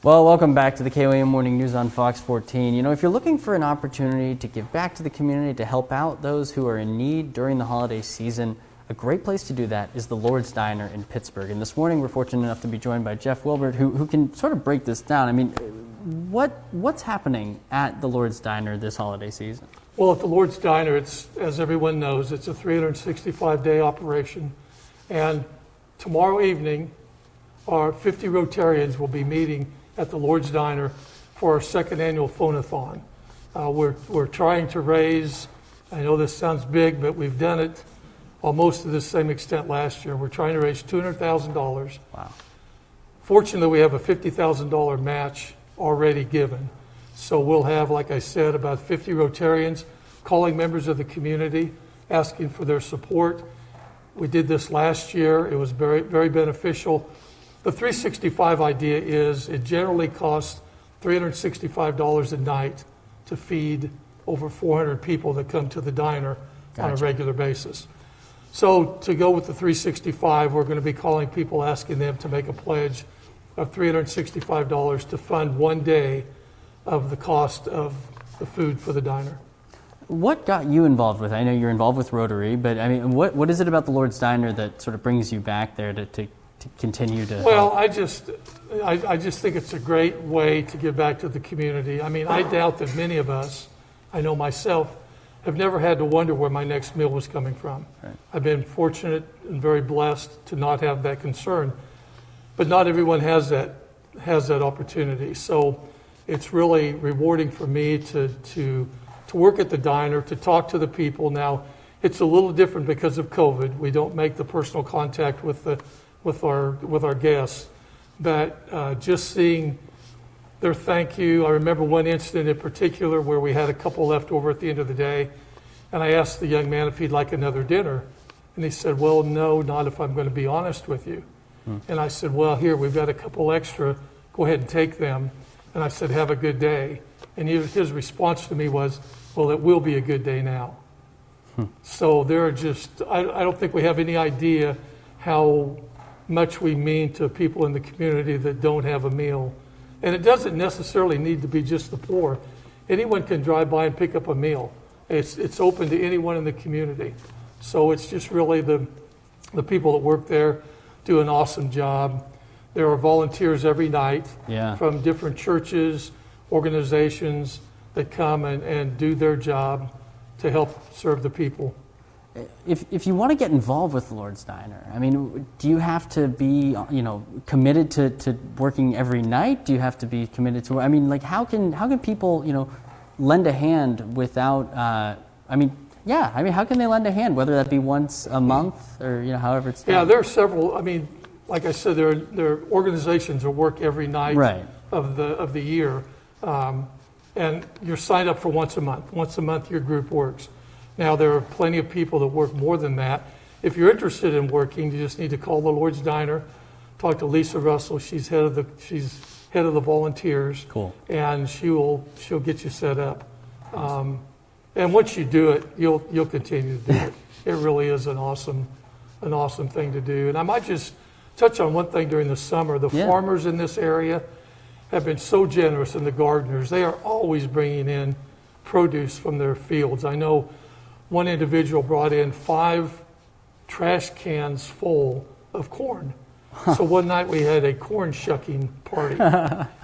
Well, welcome back to the KOAM Morning News on Fox 14. You know, if you're looking for an opportunity to give back to the community, to help out those who are in need during the holiday season, a great place to do that is the Lord's Diner in Pittsburgh. And this morning we're fortunate enough to be joined by Jeff Wilbert, who can sort of break this down. I mean, what's happening at the Lord's Diner this holiday season? Well, at the Lord's Diner, it's, as everyone knows, it's a 365-day operation. And tomorrow evening, our 50 Rotarians will be meeting at the Lord's Diner for our second annual phone-a-thon. We're trying to raise, I know this sounds big, but we've done it almost to the same extent last year. We're trying to raise $200,000. Wow. Fortunately, we have a $50,000 match already given. So we'll have, like I said, about 50 Rotarians calling members of the community, asking for their support. We did this last year. It was very, very beneficial. The 365 idea is it generally costs $365 a night to feed over 400 people that come to the diner on a regular basis. So to go with the 365, we're going to be calling people, asking them to make a pledge of $365 to fund one day of the cost of the food for the diner. What got you involved with it? I know you're involved with Rotary, but I mean, what is it about the Lord's Diner that sort of brings you back there to continue to Well, help? I just think it's a great way to give back to the community. I mean, I doubt that many of us, I know myself, have never had to wonder where my next meal was coming from. Right. I've been fortunate and very blessed to not have that concern, but not everyone has that opportunity. So it's really rewarding for me to work at the diner, to talk to the people. Now, it's a little different because of COVID. We don't make the personal contact with our guests, but just seeing their thank you. I remember one incident in particular where we had a couple left over at the end of the day, and I asked the young man if he'd like another dinner, and he said, "Well, no, not if I'm going to be honest with you." And I said, "Well, here, we've got a couple extra. Go ahead and take them." And I said, "Have a good day." And his response to me was, "Well, it will be a good day now." So there are just, I don't think we have any idea how much we mean to people in the community that don't have a meal. And it doesn't necessarily need to be just the poor. Anyone can drive by and pick up a meal. It's open to anyone in the community. So it's just really the people that work there do an awesome job. There are volunteers every night from different churches, organizations that come and do their job to help serve the people. If you want to get involved with the Lord's Diner, I mean, do you have to be, committed to working every night? Do you have to be committed to? I mean, like, how can people, lend a hand without? How can they lend a hand? Whether that be once a month or however it's done. Yeah, there are several. I mean, like I said, there are organizations that work every night of the year, and you're signed up for once a month. Once a month, your group works. Now, there are plenty of people that work more than that. If you're interested in working, you just need to call the Lord's Diner, talk to Lisa Russell. She's head of the volunteers. Cool. And she'll get you set up. And once you do it, you'll continue to do it. It really is an awesome thing to do. And I might just touch on one thing during the summer. The farmers in this area have been so generous, and the gardeners. They are always bringing in produce from their fields. I know one individual brought in 5 trash cans full of corn. So one night we had a corn shucking party,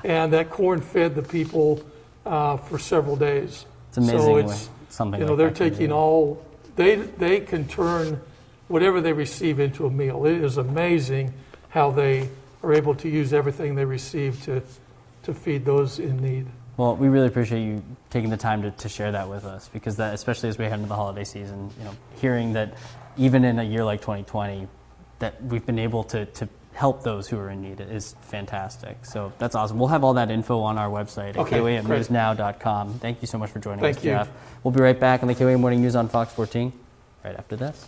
and that corn fed the people for several days. It's amazing. So something like they're taking they can turn whatever they receive into a meal. It is amazing how they are able to use everything they receive to feed those in need. Well, we really appreciate you taking the time to share that with us, because that, especially as we head into the holiday season, hearing that even in a year like 2020, that we've been able to help those who are in need is fantastic. So that's awesome. We'll have all that info on our website at KOAMnewsnow.com. Thank you so much for joining us, Jeff. We'll be right back on the KOA Morning News on Fox 14 right after this.